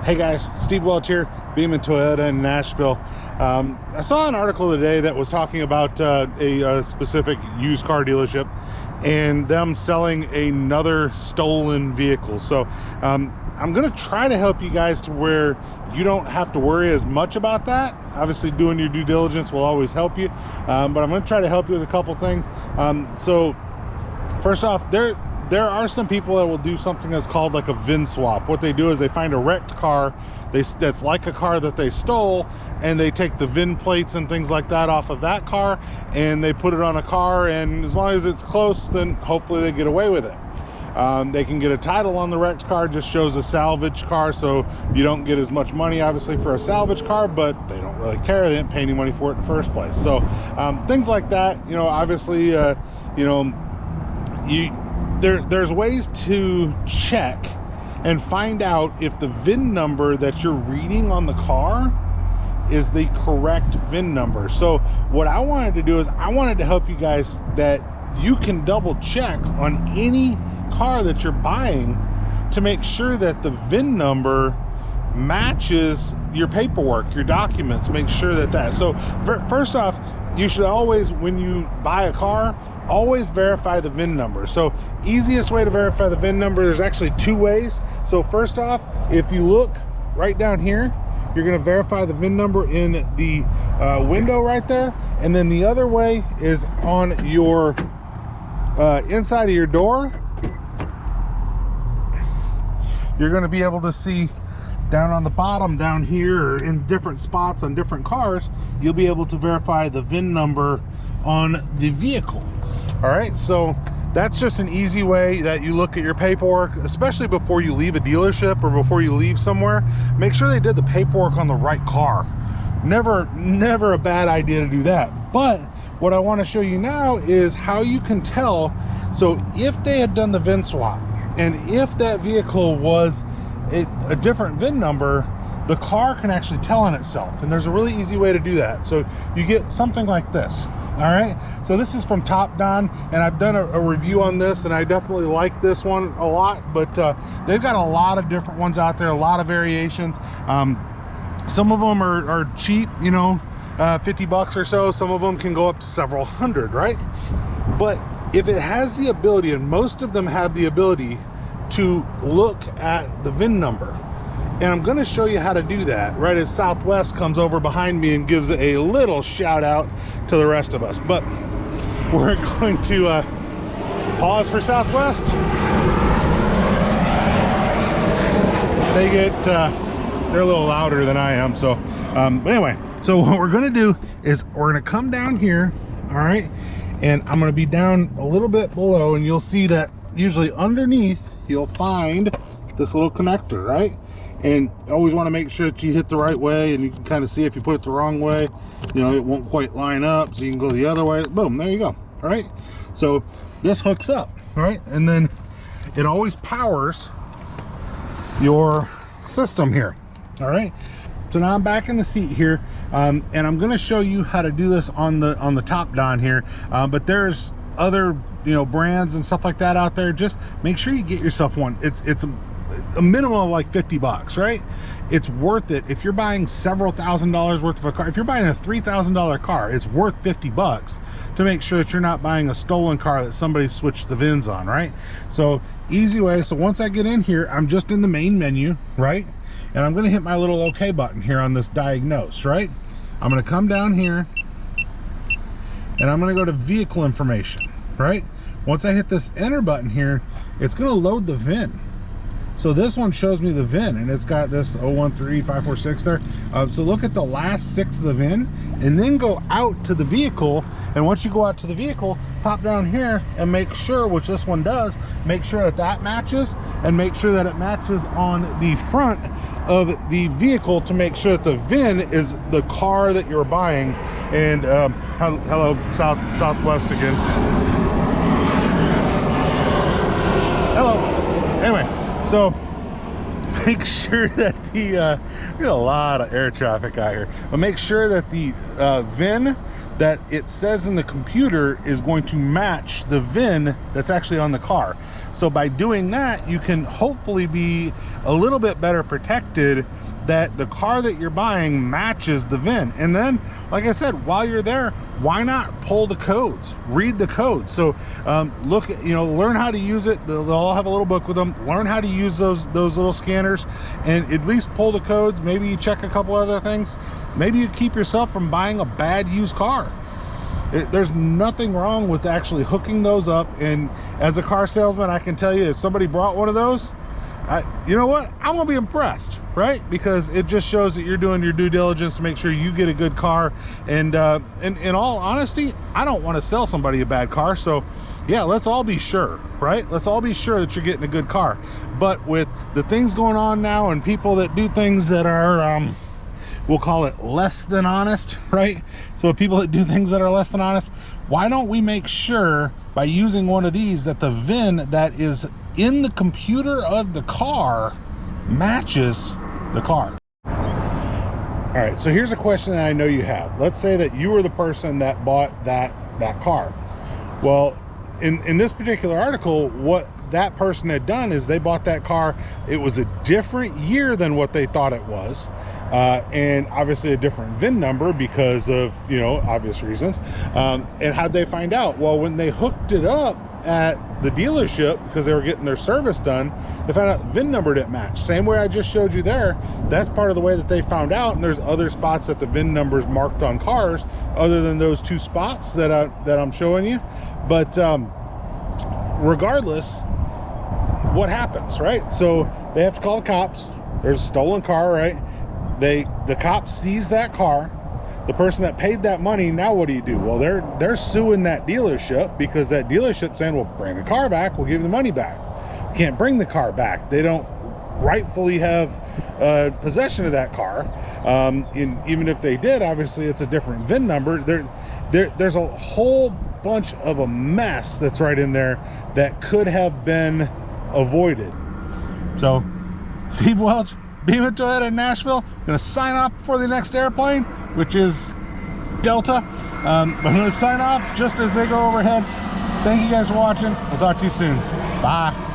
Hey guys, Steve Welch here, Beeman Toyota in Nashville. I saw an article today that was talking about a specific used car dealership and them selling another stolen vehicle. So I'm gonna try to help you guys to where you don't have to worry as much about that. Obviously doing your due diligence will always help you, but I'm gonna try to help you with a couple things. So first off, there are some people that will do something that's called like a VIN swap. What they do is they find a wrecked car that's like a car that they stole, and they take the VIN plates and things like that off of that car and they put it on a car, and as long as it's close, then hopefully they get away with it. They can get a title on the wrecked car, just shows a salvage car, so you don't get as much money obviously for a salvage car, but they don't really care. They didn't pay any money for it in the first place. So things like that, you know, obviously there's ways to check and find out if the VIN number that you're reading on the car is the correct VIN number. So what I wanted to do is I wanted to help you guys that you can double check on any car that you're buying to make sure that the VIN number matches your paperwork, your documents. Make sure that so first off, you should always, when you buy a car, always verify the VIN number. So easiest way to verify the VIN number, there's actually two ways. So first off, if you look right down here, you're going to verify the VIN number in the window right there, and then the other way is on your inside of your door. You're going to be able to see down on the bottom down here, or in different spots on different cars, you'll be able to verify the VIN number on the vehicle. All right, so that's just an easy way that you look at your paperwork, especially before you leave a dealership or before you leave somewhere. Make sure they did the paperwork on the right car. Never a bad idea to do that. But what I want to show you now is how you can tell. So if they had done the VIN swap, and if that vehicle was a different VIN number, the car can actually tell on itself, and there's a really easy way to do that. So you get something like this. All right, so this is from Topdon, and I've done a review on this, and I definitely like this one a lot, but they've got a lot of different ones out there, a lot of variations. Some of them are cheap, you know, 50 bucks or so. Some of them can go up to several hundred, right? But if it has the ability, and most of them have the ability to look at the VIN number, and I'm going to show you how to do that right as Southwest comes over behind me and gives a little shout out to the rest of us. But we're going to pause for Southwest. They're a little louder than I am, so but anyway, so what we're going to do is we're going to come down here, all right, and I'm going to be down a little bit below, and you'll see that usually underneath you'll find this little connector, right? And you always want to make sure that you hit the right way, and you can kind of see if you put it the wrong way, you know, it won't quite line up, so you can go the other way. Boom, there you go. All right, so this hooks up, right? And then it always powers your system here. All right, so now I'm back in the seat here, and I'm going to show you how to do this on the Topdon here, but there's other, you know, brands and stuff like that out there. Just make sure you get yourself one. It's a minimum of like 50 bucks, right? It's worth it. If you're buying several $1,000s worth of a car, if you're buying a $3,000 car, it's worth 50 bucks to make sure that you're not buying a stolen car that somebody switched the VINs on, right? So easy way. So once I get in here, I'm just in the main menu, right? And I'm going to hit my little OK button here on this diagnose, right? I'm going to come down here and I'm going to go to vehicle information, right? Once I hit this enter button here, it's going to load the VIN. So this one shows me the VIN, and it's got this 013546 there. So look at the last 6 of the VIN, and then go out to the vehicle. And once you go out to the vehicle, pop down here and make sure, which this one does, make sure that that matches, and make sure that it matches on the front of the vehicle to make sure that the VIN is the car that you're buying. And hello, Southwest again. Hello. Anyway. So make sure that there's a lot of air traffic out here, but make sure that the VIN that it says in the computer is going to match the VIN that's actually on the car. So by doing that, you can hopefully be a little bit better protected that the car that you're buying matches the VIN. And then, like I said, while you're there, why not pull the codes, read the codes? So look at, learn how to use it. They'll all have a little book with them. Learn how to use those little scanners and at least pull the codes. Maybe you check a couple other things. Maybe you keep yourself from buying a bad used car. There's nothing wrong with actually hooking those up. And as a car salesman, I can tell you, if somebody brought one of those, you know what, I'm gonna be impressed, right? Because it just shows that you're doing your due diligence to make sure you get a good car. And in all honesty, I don't want to sell somebody a bad car. So yeah, let's all be sure, right? Let's all be sure that you're getting a good car. But with the things going on now and people that do things that are we'll call it less than honest, right? So people that do things that are less than honest, why don't we make sure by using one of these that the VIN that is in the computer of the car matches the car? All right, so here's a question that I know you have. Let's say that you were the person that bought that car. Well, in this particular article, what that person had done is they bought that car. It was a different year than what they thought it was. And obviously a different VIN number because of, obvious reasons. And how'd they find out? Well, when they hooked it up at the dealership because they were getting their service done, they found out the VIN number didn't match. Same way I just showed you there. That's part of the way that they found out. And there's other spots that the VIN numbers marked on cars other than those two spots that I'm showing you. But regardless, what happens, right? So they have to call the cops. There's a stolen car, right? The cops seize that car. The person that paid that money, now what do you do? Well, they're suing that dealership because that dealership saying, well, bring the car back, we'll give you the money back. You can't bring the car back. They don't rightfully have possession of that car. And even if they did, obviously it's a different VIN number. There's a whole bunch of a mess that's right in there that could have been avoided. So Steve Welch, Beaman Toyota in Nashville, gonna sign off before the next airplane, which is Delta. But I'm gonna sign off just as they go overhead. Thank you guys for watching. We'll talk to you soon. Bye.